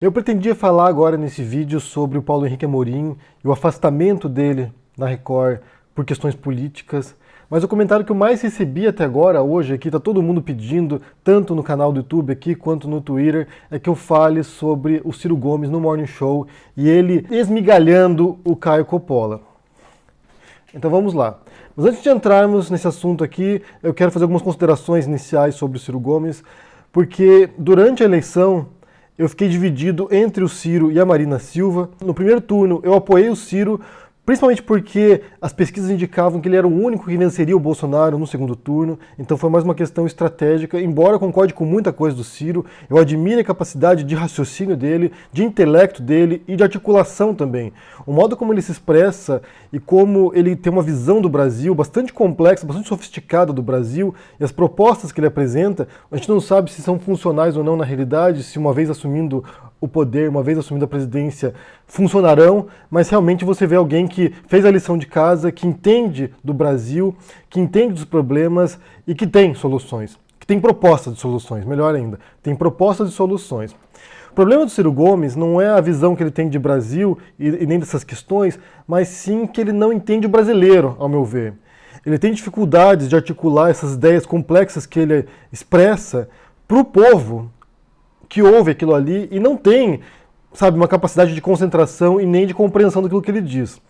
Eu pretendia falar agora nesse vídeo sobre o Paulo Henrique Amorim e o afastamento dele da Record por questões políticas, mas o comentário que eu mais recebi até agora, hoje aqui, tá todo mundo pedindo, tanto no canal do YouTube aqui quanto no Twitter, é que eu fale sobre o Ciro Gomes no Morning Show e ele esmigalhando o Caio Coppola. Então vamos lá. Mas antes de entrarmos nesse assunto aqui, eu quero fazer algumas considerações iniciais sobre o Ciro Gomes, porque durante a eleição eu fiquei dividido entre o Ciro e a Marina Silva. No primeiro turno eu apoiei o Ciro, principalmente porque as pesquisas indicavam que ele era o único que venceria o Bolsonaro no segundo turno, então foi mais uma questão estratégica. Embora eu concorde com muita coisa do Ciro, eu admiro a capacidade de raciocínio dele, de intelecto dele e de articulação também. O modo como ele se expressa e como ele tem uma visão do Brasil bastante complexa, bastante sofisticada do Brasil, e as propostas que ele apresenta, a gente não sabe se são funcionais ou não na realidade, se uma vez assumindo o poder, uma vez assumindo a presidência, funcionarão, mas realmente você vê alguém que fez a lição de casa, que entende do Brasil, que entende dos problemas e que tem soluções, que tem propostas de soluções, melhor ainda, tem propostas de soluções. O problema do Ciro Gomes não é a visão que ele tem de Brasil e nem dessas questões, mas sim que ele não entende o brasileiro, ao meu ver. Ele tem dificuldades de articular essas ideias complexas que ele expressa para o povo que ouve aquilo ali e não tem, sabe, uma capacidade de concentração e nem de compreensão daquilo que ele diz.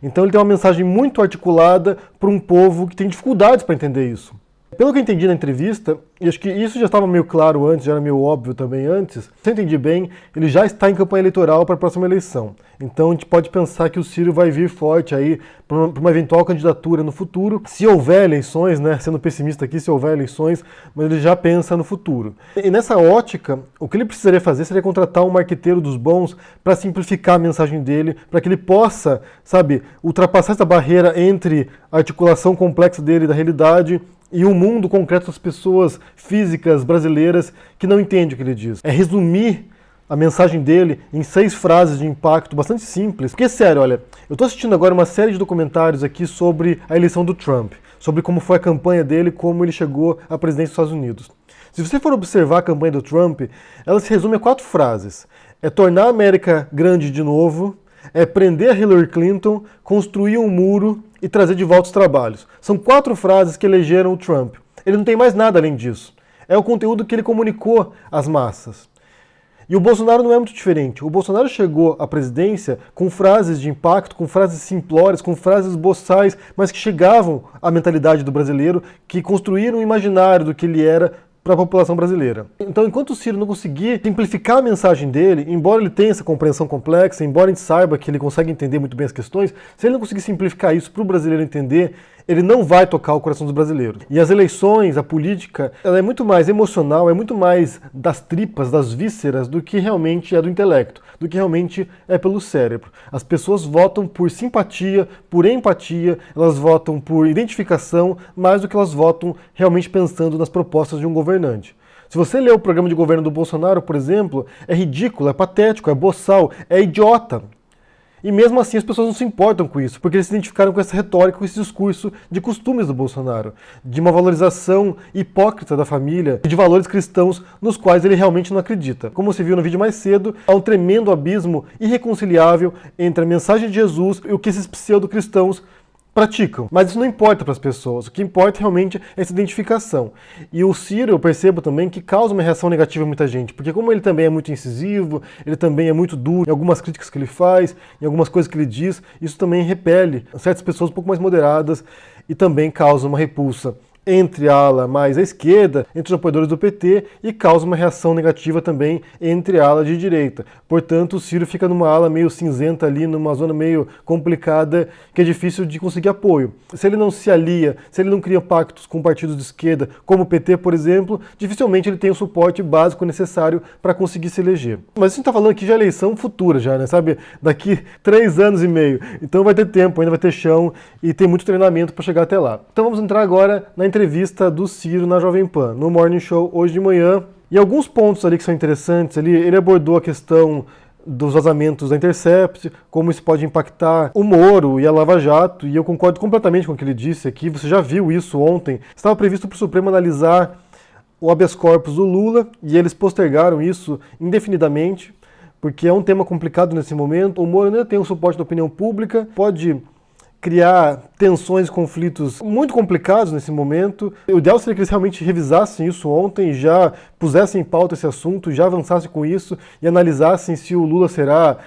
Então ele tem uma mensagem muito articulada para um povo que tem dificuldades para entender isso. Pelo que eu entendi na entrevista, e acho que isso já estava meio claro antes, já era meio óbvio também antes, se eu entendi bem, ele já está em campanha eleitoral para a próxima eleição. Então a gente pode pensar que o Ciro vai vir forte aí para uma eventual candidatura no futuro, se houver eleições, né, sendo pessimista aqui, se houver eleições, mas ele já pensa no futuro. E nessa ótica, o que ele precisaria fazer seria contratar um marqueteiro dos bons para simplificar a mensagem dele, para que ele possa, sabe, ultrapassar essa barreira entre a articulação complexa dele da realidade e o mundo concreto das pessoas físicas brasileiras que não entendem o que ele diz. É resumir a mensagem dele em 6 frases de impacto bastante simples. Porque, sério, olha, eu estou assistindo agora uma série de documentários aqui sobre a eleição do Trump, sobre como foi a campanha dele, como ele chegou à presidência dos Estados Unidos. Se você for observar a campanha do Trump, ela se resume a 4 frases. É tornar a América grande de novo, é prender a Hillary Clinton, construir um muro e trazer de volta os trabalhos. São 4 frases que elegeram o Trump. Ele não tem mais nada além disso. É o conteúdo que ele comunicou às massas. E o Bolsonaro não é muito diferente. O Bolsonaro chegou à presidência com frases de impacto, com frases simplórias, com frases boçais, mas que chegavam à mentalidade do brasileiro, que construíram o imaginário do que ele era para a população brasileira. Então, enquanto o Ciro não conseguir simplificar a mensagem dele, embora ele tenha essa compreensão complexa, embora a gente saiba que ele consegue entender muito bem as questões, se ele não conseguir simplificar isso para o brasileiro entender, ele não vai tocar o coração dos brasileiros. E as eleições, a política, ela é muito mais emocional, é muito mais das tripas, das vísceras, do que realmente é do intelecto, do que realmente é pelo cérebro. As pessoas votam por simpatia, por empatia, elas votam por identificação, mais do que elas votam realmente pensando nas propostas de um governante. Se você ler o programa de governo do Bolsonaro, por exemplo, é ridículo, é patético, é boçal, é idiota. E mesmo assim as pessoas não se importam com isso, porque eles se identificaram com essa retórica, com esse discurso de costumes do Bolsonaro, de uma valorização hipócrita da família, de valores cristãos nos quais ele realmente não acredita. Como você viu no vídeo mais cedo, há um tremendo abismo irreconciliável entre a mensagem de Jesus e o que esses pseudo-cristãos praticam. Mas isso não importa para as pessoas, o que importa realmente é essa identificação. E o Ciro, eu percebo também que causa uma reação negativa em muita gente, porque como ele também é muito incisivo, ele também é muito duro em algumas críticas que ele faz, em algumas coisas que ele diz, isso também repele certas pessoas um pouco mais moderadas e também causa uma repulsa entre a ala mais à esquerda, entre os apoiadores do PT, e causa uma reação negativa também entre a ala de direita. Portanto, o Ciro fica numa ala meio cinzenta ali, numa zona meio complicada, que é difícil de conseguir apoio. Se ele não se alia, se ele não cria pactos com partidos de esquerda, como o PT, por exemplo, dificilmente ele tem o suporte básico necessário para conseguir se eleger. Mas a gente está falando aqui de eleição futura já, né? Sabe? Daqui 3 anos e meio. Então vai ter tempo, ainda vai ter chão e tem muito treinamento para chegar até lá. Então vamos entrar agora na entrevista do Ciro na Jovem Pan, no Morning Show hoje de manhã. E alguns pontos ali que são interessantes, ele abordou a questão dos vazamentos da Intercept, como isso pode impactar o Moro e a Lava Jato, e eu concordo completamente com o que ele disse aqui, você já viu isso ontem. Estava previsto para o Supremo analisar o habeas corpus do Lula, e eles postergaram isso indefinidamente, porque é um tema complicado nesse momento. O Moro ainda tem o suporte da opinião pública, pode criar tensões e conflitos muito complicados nesse momento. O ideal seria que eles realmente revisassem isso ontem, já pusessem em pauta esse assunto, já avançassem com isso e analisassem se o Lula será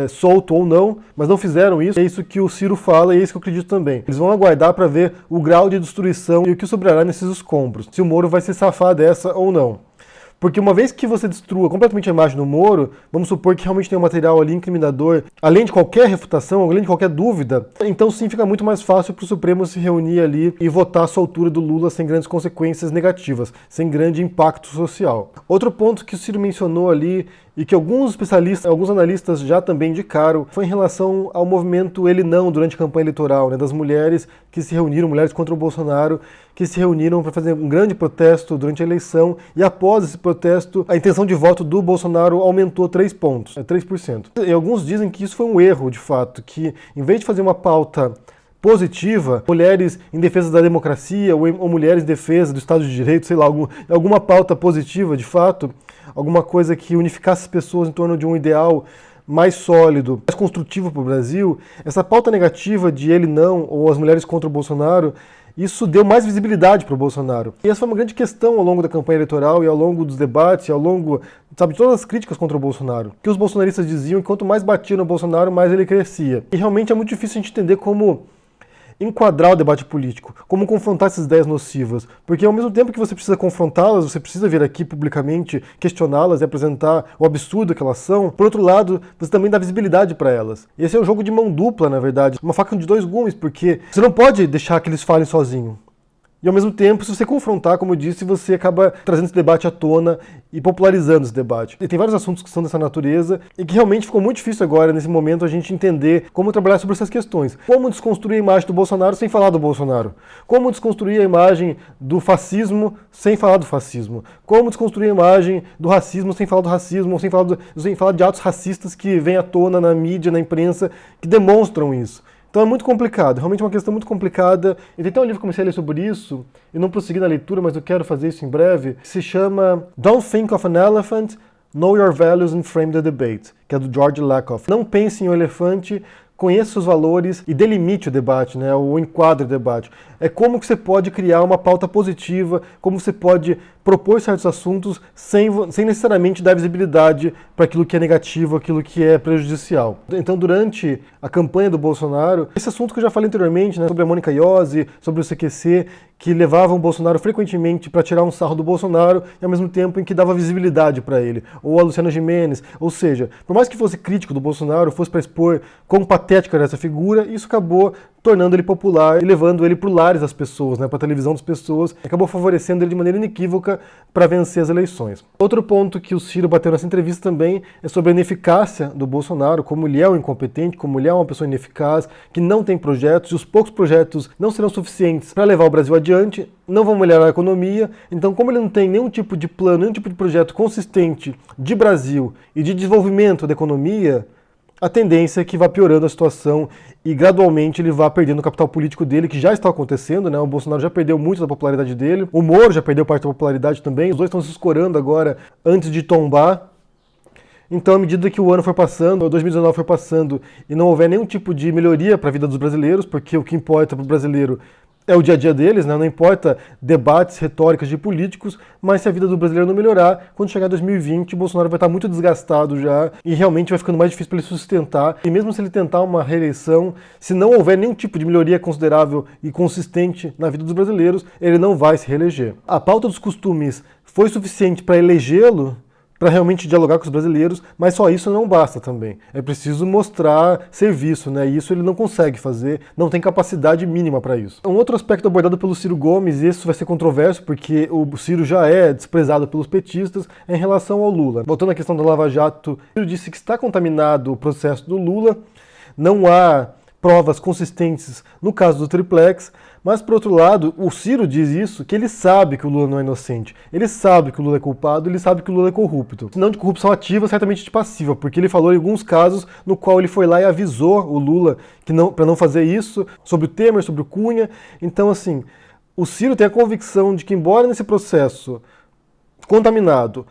solto ou não, mas não fizeram isso. É isso que o Ciro fala e é isso que eu acredito também. Eles vão aguardar para ver o grau de destruição e o que sobrará nesses escombros, se o Moro vai se safar dessa ou não. Porque uma vez que você destrua completamente a imagem do Moro, vamos supor que realmente tem um material ali incriminador, além de qualquer refutação, além de qualquer dúvida, então sim fica muito mais fácil para o Supremo se reunir ali e votar a soltura do Lula sem grandes consequências negativas, sem grande impacto social. Outro ponto que o Ciro mencionou ali e que alguns especialistas, alguns analistas já também indicaram, foi em relação ao movimento Ele Não durante a campanha eleitoral, né, das mulheres que se reuniram, mulheres contra o Bolsonaro, que se reuniram para fazer um grande protesto durante a eleição, e após esse protesto, a intenção de voto do Bolsonaro aumentou 3 pontos, 3%. E alguns dizem que isso foi um erro, de fato, que em vez de fazer uma pauta positiva, mulheres em defesa da democracia ou mulheres em defesa do Estado de Direito, sei lá, alguma pauta positiva, de fato, alguma coisa que unificasse as pessoas em torno de um ideal mais sólido, mais construtivo para o Brasil, essa pauta negativa de Ele Não ou as mulheres contra o Bolsonaro, isso deu mais visibilidade para o Bolsonaro. E essa foi uma grande questão ao longo da campanha eleitoral e ao longo dos debates, e ao longo, sabe, de todas as críticas contra o Bolsonaro. Que os bolsonaristas diziam que quanto mais batia no Bolsonaro, mais ele crescia. E realmente é muito difícil a gente entender como enquadrar o debate político, como confrontar essas ideias nocivas, porque ao mesmo tempo que você precisa confrontá-las, você precisa vir aqui publicamente questioná-las e apresentar o absurdo que elas são, por outro lado, você também dá visibilidade para elas. E esse é um jogo de mão dupla, na verdade, uma faca de 2 gumes, porque você não pode deixar que eles falem sozinho. E ao mesmo tempo, se você confrontar, como eu disse, você acaba trazendo esse debate à tona e popularizando esse debate. E tem vários assuntos que são dessa natureza e que realmente ficou muito difícil agora, nesse momento, a gente entender como trabalhar sobre essas questões. Como desconstruir a imagem do Bolsonaro sem falar do Bolsonaro. Como desconstruir a imagem do fascismo sem falar do fascismo. Como desconstruir a imagem do racismo sem falar do racismo, ou sem falar de atos racistas que vêm à tona na mídia, na imprensa, que demonstram isso. Então é muito complicado, realmente é uma questão muito complicada. Eu tenho até um livro que comecei a ler sobre isso, e não prossegui na leitura, mas eu quero fazer isso em breve, que se chama Don't Think of an Elephant, Know Your Values and Frame the Debate, que é do George Lakoff. Não pense em um elefante, conheça os valores e delimite o debate, né, ou enquadre o debate. É como que você pode criar uma pauta positiva, como você pode propor certos assuntos sem necessariamente dar visibilidade para aquilo que é negativo, aquilo que é prejudicial. Então, durante a campanha do Bolsonaro, esse assunto que eu já falei anteriormente, né, sobre a Mônica Iose, sobre o CQC, que levavam o Bolsonaro frequentemente para tirar um sarro do Bolsonaro e ao mesmo tempo em que dava visibilidade para ele, ou a Luciana Gimenez, ou seja, por mais que fosse crítico do Bolsonaro, fosse para expor quão patética era essa figura, isso acabou tornando ele popular e levando ele para o lares das pessoas, né, para a televisão das pessoas, acabou favorecendo ele de maneira inequívoca para vencer as eleições. Outro ponto que o Ciro bateu nessa entrevista também é sobre a ineficácia do Bolsonaro, como ele é um incompetente, como ele é uma pessoa ineficaz, que não tem projetos, e os poucos projetos não serão suficientes para levar o Brasil adiante, não vão melhorar a economia, então como ele não tem nenhum tipo de plano, nenhum tipo de projeto consistente de Brasil e de desenvolvimento da economia, a tendência é que vá piorando a situação e gradualmente ele vá perdendo o capital político dele, que já está acontecendo, né? O Bolsonaro já perdeu muito da popularidade dele, o Moro já perdeu parte da popularidade também, os dois estão se escorando agora antes de tombar. Então, à medida que o ano for passando, 2019 for passando, e não houver nenhum tipo de melhoria para a vida dos brasileiros, porque o que importa para o brasileiro é o dia a dia deles, né? Não importa debates, retóricas de políticos, mas se a vida do brasileiro não melhorar, quando chegar 2020, o Bolsonaro vai estar muito desgastado já e realmente vai ficando mais difícil para ele sustentar. E mesmo se ele tentar uma reeleição, se não houver nenhum tipo de melhoria considerável e consistente na vida dos brasileiros, ele não vai se reeleger. A pauta dos costumes foi suficiente para elegê-lo, para realmente dialogar com os brasileiros, mas só isso não basta também. É preciso mostrar serviço, né? E isso ele não consegue fazer, não tem capacidade mínima para isso. Um outro aspecto abordado pelo Ciro Gomes, e isso vai ser controverso, porque o Ciro já é desprezado pelos petistas, é em relação ao Lula. Voltando à questão da Lava Jato, o Ciro disse que está contaminado o processo do Lula, não há provas consistentes no caso do triplex, mas, por outro lado, o Ciro diz isso, que ele sabe que o Lula não é inocente, ele sabe que o Lula é culpado, ele sabe que o Lula é corrupto. Se não de corrupção ativa, certamente de passiva, porque ele falou em alguns casos no qual ele foi lá e avisou o Lula que para não fazer isso, sobre o Temer, sobre o Cunha. Então, assim, o Ciro tem a convicção de que, embora nesse processo contaminado,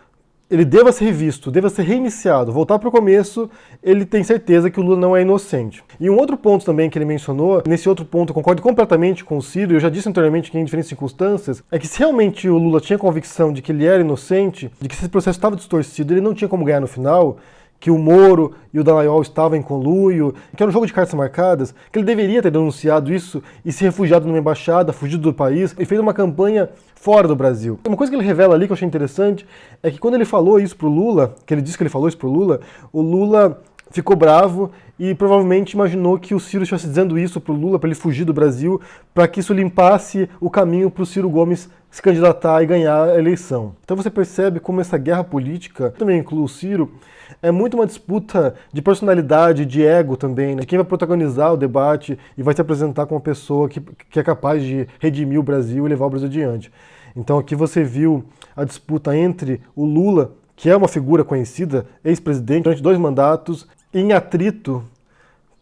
ele deva ser revisto, deva ser reiniciado, voltar para o começo, ele tem certeza que o Lula não é inocente. E um outro ponto também que ele mencionou, nesse outro ponto eu concordo completamente com o Ciro, eu já disse anteriormente que em diferentes circunstâncias, é que se realmente o Lula tinha convicção de que ele era inocente, de que esse processo estava distorcido, ele não tinha como ganhar no final, que o Moro e o Dallagnol estavam em conluio, que era um jogo de cartas marcadas, que ele deveria ter denunciado isso e se refugiado numa embaixada, fugido do país, e fez uma campanha fora do Brasil. Uma coisa que ele revela ali que eu achei interessante é que quando ele falou isso pro Lula, que ele disse que ele falou isso pro Lula, o Lula ficou bravo e provavelmente imaginou que o Ciro estivesse dizendo isso pro Lula para ele fugir do Brasil, para que isso limpasse o caminho para o Ciro Gomes se candidatar e ganhar a eleição. Então você percebe como essa guerra política, também inclui o Ciro, é muito uma disputa de personalidade, de ego também, né? Quem vai protagonizar o debate e vai se apresentar como uma pessoa que é capaz de redimir o Brasil e levar o Brasil adiante. Então aqui você viu a disputa entre o Lula, que é uma figura conhecida, ex-presidente, durante 2 mandatos, em atrito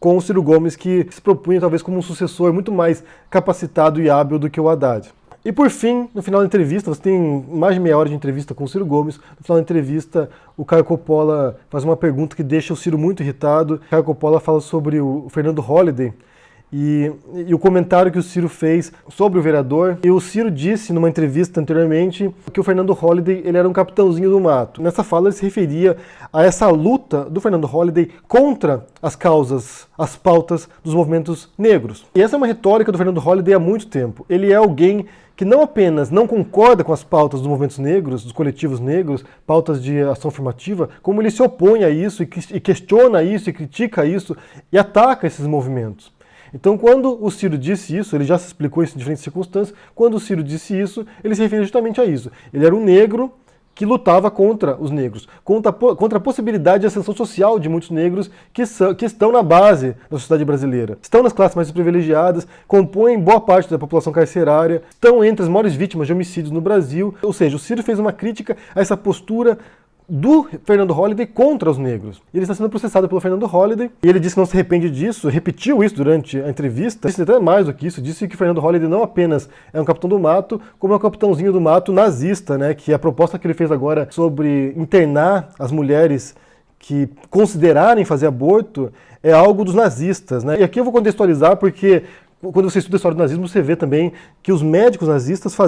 com o Ciro Gomes, que se propunha talvez como um sucessor muito mais capacitado e hábil do que o Haddad. E por fim, no final da entrevista, você tem mais de meia hora de entrevista com o Ciro Gomes. No final da entrevista, o Caio Coppola faz uma pergunta que deixa o Ciro muito irritado. O Caio Coppola fala sobre o Fernando Holliday e o comentário que o Ciro fez sobre o vereador. E o Ciro disse numa entrevista anteriormente que o Fernando Holliday ele era um capitãozinho do mato. Nessa fala ele se referia a essa luta do Fernando Holliday contra as causas, as pautas dos movimentos negros. E essa é uma retórica do Fernando Holliday há muito tempo. Ele é alguém que não apenas não concorda com as pautas dos movimentos negros, dos coletivos negros, pautas de ação afirmativa, como ele se opõe a isso e questiona isso e critica isso e ataca esses movimentos. Então, quando o Ciro disse isso, ele já se explicou isso em diferentes circunstâncias, quando o Ciro disse isso, ele se referia justamente a isso. Ele era um negro que lutava contra os negros, contra a possibilidade de ascensão social de muitos negros que estão na base da sociedade brasileira, estão nas classes mais privilegiadas, compõem boa parte da população carcerária, estão entre as maiores vítimas de homicídios no Brasil. Ou seja, o Ciro fez uma crítica a essa postura do Fernando Holliday contra os negros. Ele está sendo processado pelo Fernando Holliday e ele disse que não se arrepende disso, repetiu isso durante a entrevista, disse até mais do que isso, disse que o Fernando Holliday não apenas é um capitão do mato, como é um capitãozinho do mato nazista, né, que a proposta que ele fez agora sobre internar as mulheres que considerarem fazer aborto é algo dos nazistas, né? E aqui eu vou contextualizar porque quando você estuda a história do nazismo, você vê também que os médicos nazistas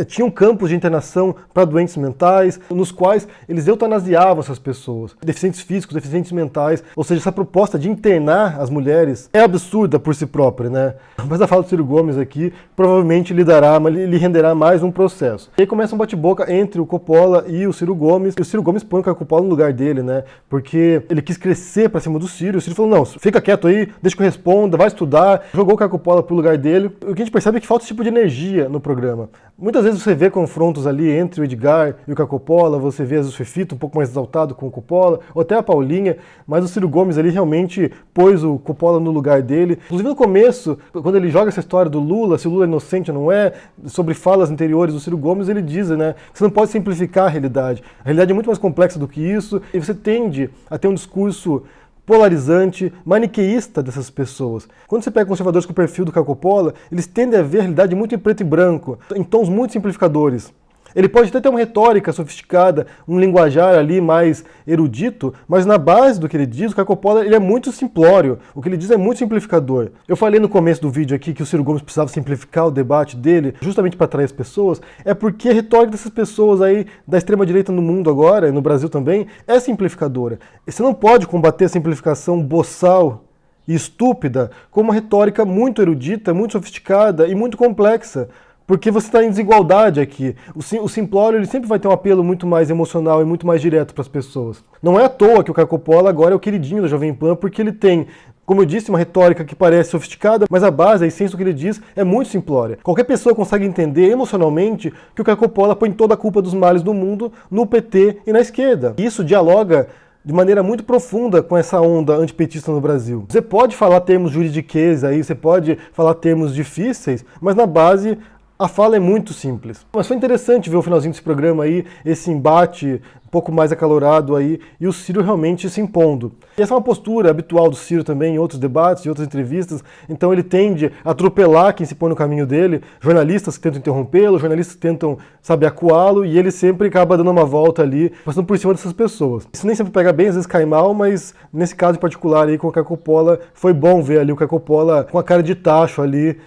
tinham campos de internação para doentes mentais, nos quais eles eutanasiavam essas pessoas, deficientes físicos, deficientes mentais. Ou seja, essa proposta de internar as mulheres é absurda por si própria, né? Mas a fala do Ciro Gomes aqui provavelmente lhe renderá mais um processo. E aí começa um bate-boca entre o Coppola e o Ciro Gomes. E o Ciro Gomes põe o Caio Coppola no lugar dele, né? Porque ele quis crescer para cima do Ciro. O Ciro falou, não, fica quieto aí, deixa que eu responda, vai estudar. Jogou o Caio Coppola pro lugar dele. O que a gente percebe é que falta esse tipo de energia no programa. Muitas vezes você vê confrontos ali entre o Edgar e o Caio Coppola, você vê às vezes o Fefito um pouco mais exaltado com o Coppola, ou até a Paulinha, mas o Ciro Gomes ali realmente pôs o Coppola no lugar dele. Inclusive no começo, quando ele joga essa história do Lula, se o Lula é inocente ou não é, sobre falas anteriores do Ciro Gomes, ele diz, né, que você não pode simplificar a realidade. A realidade é muito mais complexa do que isso, e você tende a ter um discurso polarizante, maniqueísta dessas pessoas. Quando você pega conservadores com o perfil do Caio Coppola, eles tendem a ver a realidade muito em preto e branco, em tons muito simplificadores. Ele pode até ter uma retórica sofisticada, um linguajar ali mais erudito, mas na base do que ele diz, o Caio Coppola ele é muito simplório. O que ele diz é muito simplificador. Eu falei no começo do vídeo aqui que o Ciro Gomes precisava simplificar o debate dele, justamente para atrair as pessoas, é porque a retórica dessas pessoas aí da extrema-direita no mundo agora, e no Brasil também, é simplificadora. E você não pode combater a simplificação boçal e estúpida com uma retórica muito erudita, muito sofisticada e muito complexa. Porque você está em desigualdade aqui. O simplório ele sempre vai ter um apelo muito mais emocional e muito mais direto para as pessoas. Não é à toa que o Caio Coppola agora é o queridinho da Jovem Pan, porque ele tem, como eu disse, uma retórica que parece sofisticada, mas a base, a essência do que ele diz é muito simplória. Qualquer pessoa consegue entender emocionalmente que o Caio Coppola põe toda a culpa dos males do mundo no PT e na esquerda. Isso dialoga de maneira muito profunda com essa onda antipetista no Brasil. Você pode falar termos juridiquês aí, você pode falar termos difíceis, mas na base A fala é muito simples. Mas foi interessante ver o finalzinho desse programa aí, esse embate um pouco mais acalorado aí, e o Ciro realmente se impondo. E essa é uma postura habitual do Ciro também em outros debates, em outras entrevistas, então ele tende a atropelar quem se põe no caminho dele, jornalistas que tentam interrompê-lo, jornalistas que tentam, sabe, acuá-lo, e ele sempre acaba dando uma volta ali, passando por cima dessas pessoas. Isso nem sempre pega bem, às vezes cai mal, mas nesse caso em particular aí com o Caio Coppola, foi bom ver ali o Caio Coppola com a cara de tacho ali,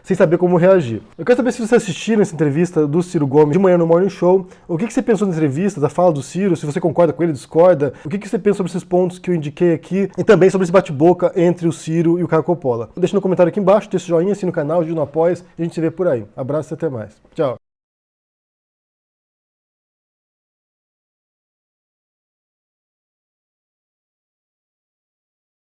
sem saber como reagir. Eu quero saber se vocês assistiram essa entrevista do Ciro Gomes de manhã no Morning Show. O que você pensou da entrevista, da fala do Ciro? Se você concorda com ele, discorda? O que você pensa sobre esses pontos que eu indiquei aqui? E também sobre esse bate-boca entre o Ciro e o Caio Coppola. Deixa no comentário aqui embaixo, deixa o joinha, assina o canal, ajuda no Apoia, e a gente se vê por aí. Abraço e até mais. Tchau.